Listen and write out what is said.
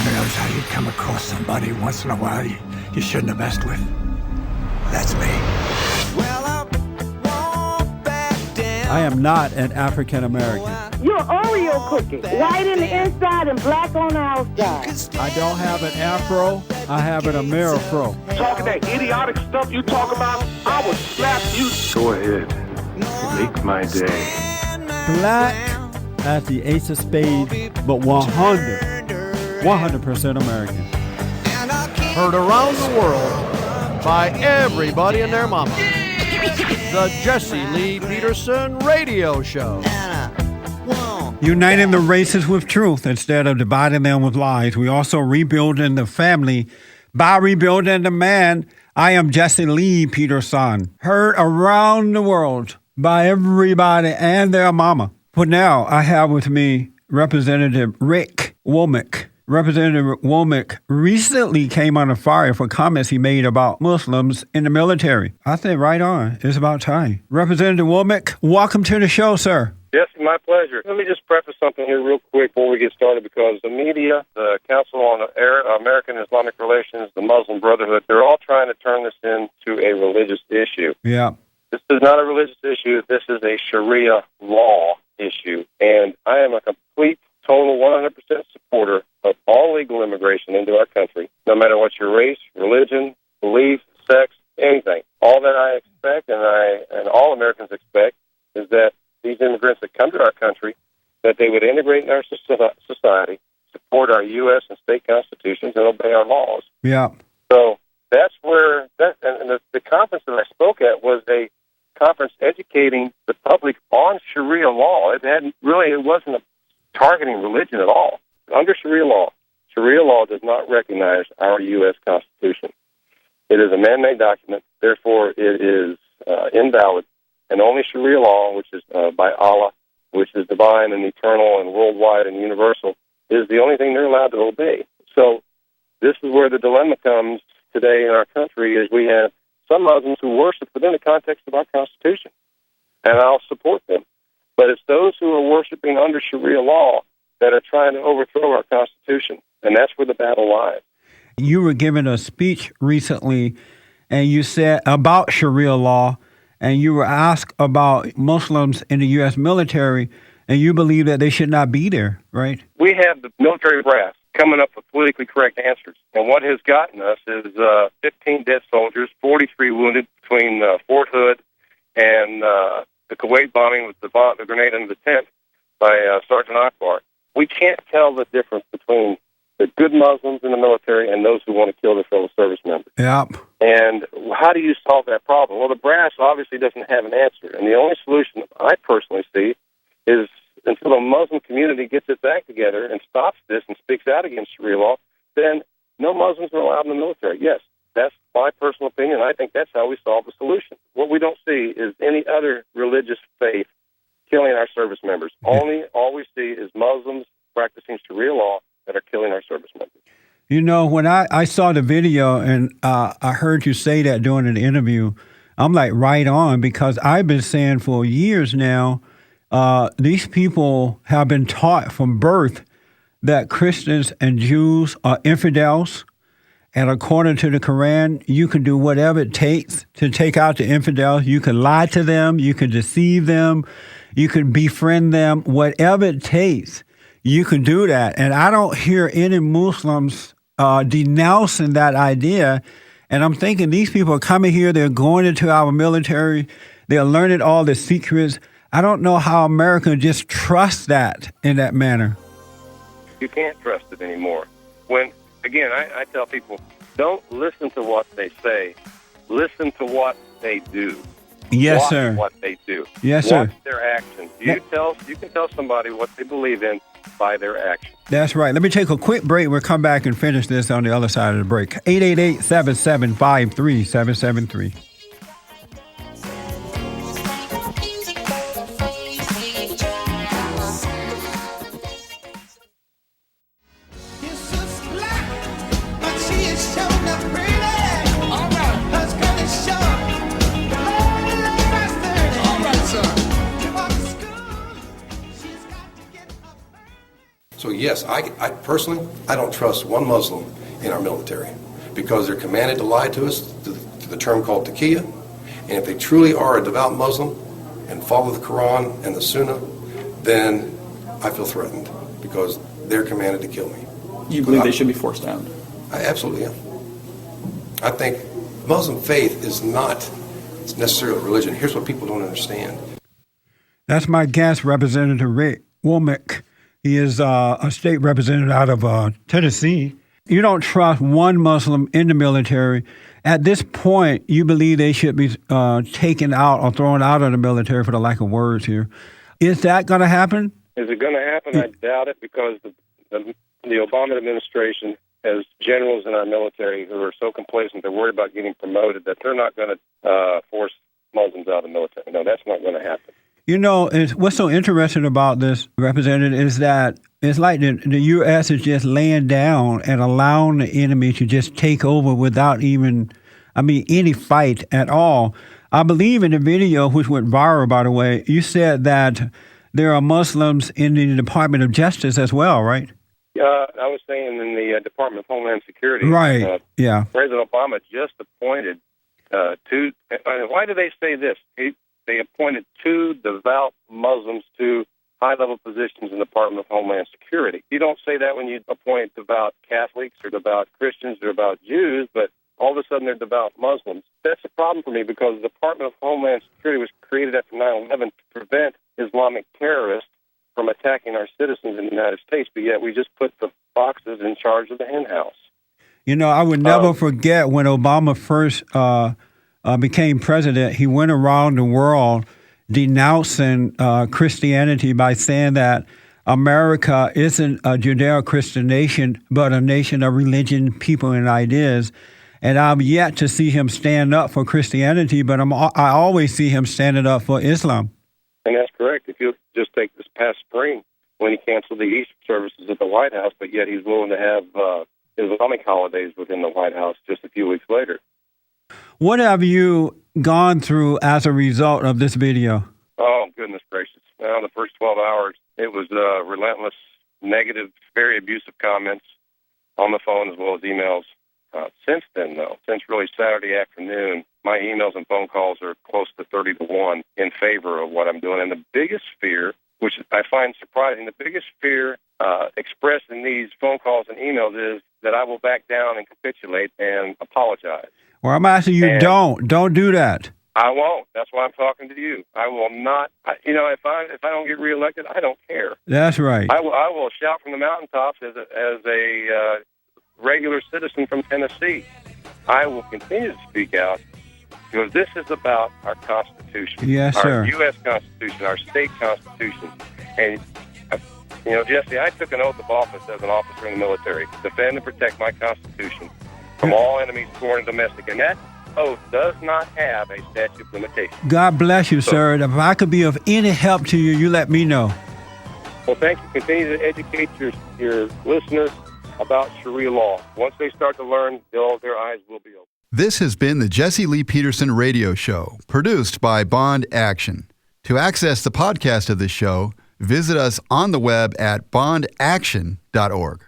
ever notice how you come across somebody once in a while you shouldn't have messed with? That's me. I am not an African American. You're an Oreo cookie, white in the inside and black on the outside. I don't have an afro, I have an Amerifro. Talking that idiotic stuff you talk about, I will slap you. Go ahead, make my day. Black as the ace of spades, but 100% American. Heard around the world by everybody and their mama. The Jesse Lee Peterson Radio Show. Uniting the races with truth instead of dividing them with lies. We also rebuilding the family by rebuilding the man. I am Jesse Lee Peterson. Heard around the world by everybody and their mama. For now, I have with me Representative Rick Womick. Representative Womick recently came under fire for comments he made about Muslims in the military. I think right on. It's about time. Representative Womick, welcome to the show, sir. Yes, my pleasure. Let me just preface something here real quick before we get started, because the media, the Council on American Islamic Relations, the Muslim Brotherhood, they're all trying to turn this into a religious issue. Yeah. This is not a religious issue. This is a Sharia law issue. And I am a complete, total 100% supporter of all legal immigration into our country, no matter what your race, religion, belief, sex, anything. All that I expect and all Americans expect is that these immigrants that come to our country, that they would integrate in our society, support our U.S. and state constitutions, and obey our laws. Yeah. So that's where the conference that I spoke at was a conference educating the public on Sharia law. It wasn't targeting religion at all. Under Sharia law does not recognize our U.S. Constitution. It is a man-made document, therefore it is invalid, and only Sharia law, which is by Allah, which is divine and eternal and worldwide and universal, is the only thing they're allowed to obey. So this is where the dilemma comes today in our country, is we have some Muslims who worship within the context of our Constitution, and I'll support them. But it's those who are worshiping under Sharia law that are trying to overthrow our Constitution, and that's where the battle lies. You were giving a speech recently, and you said about Sharia law, and you were asked about Muslims in the U.S. military, and you believe that they should not be there, right? We have the military brass coming up with politically correct answers, and what has gotten us is 15 dead soldiers, 43 wounded between Fort Hood and the Kuwait bombing with the grenade into the tent by Sergeant Akbar. We can't tell the difference between the good Muslims in the military and those who want to kill their fellow service members. Yep. And how do you solve that problem? Well, the brass obviously doesn't have an answer. And the only solution I personally see is until the Muslim community gets its act together and stops this and speaks out against Sharia law, then no Muslims are allowed in the military. Yes, that's my personal opinion. I think that's how we solve the solution. What we don't see is any other religious faith killing our service members. All we see is Muslims practicing Sharia law that are killing our service members. You know, when I saw the video and I heard you say that during an interview, I'm like, right on, because I've been saying for years now, these people have been taught from birth that Christians and Jews are infidels. And according to the Quran, you can do whatever it takes to take out the infidels. You can lie to them. You can deceive them. You can befriend them. Whatever it takes, you can do that. And I don't hear any Muslims denouncing that idea. And I'm thinking these people are coming here. They're going into our military. They're learning all the secrets. I don't know how America just trusts that in that manner. You can't trust it anymore. Again, I tell people, don't listen to what they say. Listen to what they do. Yes, Watch sir. what they do. Yes, sir. Watch their actions. You can tell somebody what they believe in by their actions. That's right. Let me take a quick break. We'll come back and finish this on the other side of the break. 888-775-3773. yes, I personally, I don't trust one Muslim in our military because they're commanded to lie to us to the term called taqiyya. And if they truly are a devout Muslim and follow the Quran and the Sunnah, then I feel threatened because they're commanded to kill me. You believe they should be forced out? I absolutely am. I think Muslim faith is not necessarily religion. Here's what people don't understand. That's my guest, Representative Rick Womick. He is a state representative out of Tennessee. You don't trust one Muslim in the military. At this point, you believe they should be taken out or thrown out of the military, for the lack of words here. Is that going to happen? Is it going to happen? I doubt it, because the Obama administration has generals in our military who are so complacent, they're worried about getting promoted, that they're not going to force Muslims out of the military. No, that's not going to happen. You know, what's so interesting about this, Representative, is that it's like the U.S. is just laying down and allowing the enemy to just take over without even, any fight at all. I believe in the video, which went viral, by the way, you said that there are Muslims in the Department of Justice as well, right? I was saying in the Department of Homeland Security. Right, yeah. President Obama just appointed two. Why do they say this? They appointed 2 devout Muslims to high-level positions in the Department of Homeland Security. You don't say that when you appoint devout Catholics or devout Christians or devout Jews, but all of a sudden they're devout Muslims. That's a problem for me, because the Department of Homeland Security was created after 9/11 to prevent Islamic terrorists from attacking our citizens in the United States, but yet we just put the foxes in charge of the hen house. You know, I would never forget when Obama first became president, he went around the world denouncing Christianity by saying that America isn't a Judeo-Christian nation, but a nation of religion, people, and ideas. And I'm yet to see him stand up for Christianity, but I always see him standing up for Islam. And that's correct. If you just take this past spring, when he canceled the Easter services at the White House, but yet he's willing to have Islamic holidays within the White House just a few weeks later. What have you gone through as a result of this video? Oh, goodness gracious. Well, the first 12 hours, it was relentless, negative, very abusive comments on the phone as well as emails. Since then, though, since really Saturday afternoon, my emails and phone calls are close to 30-1 in favor of what I'm doing. And the biggest fear, which I find surprising, the biggest fear expressed in these phone calls and emails is that I will back down and capitulate and apologize. Well, I'm asking you, don't do that. I won't. That's why I'm talking to you. I will not. If I don't get reelected, I don't care. That's right. I will shout from the mountaintops as a regular citizen from Tennessee. I will continue to speak out, because this is about our Constitution. Yes, sir. Our U.S. Constitution, our state Constitution. And, Jesse, I took an oath of office as an officer in the military to defend and protect my Constitution from all enemies, foreign and domestic. And that oath does not have a statute of limitations. God bless you, sir. If I could be of any help to you, you let me know. Well, thank you. Continue to educate your listeners about Sharia law. Once they start to learn, their eyes will be open. This has been the Jesse Lee Peterson Radio Show, produced by Bond Action. To access the podcast of this show, visit us on the web at bondaction.org.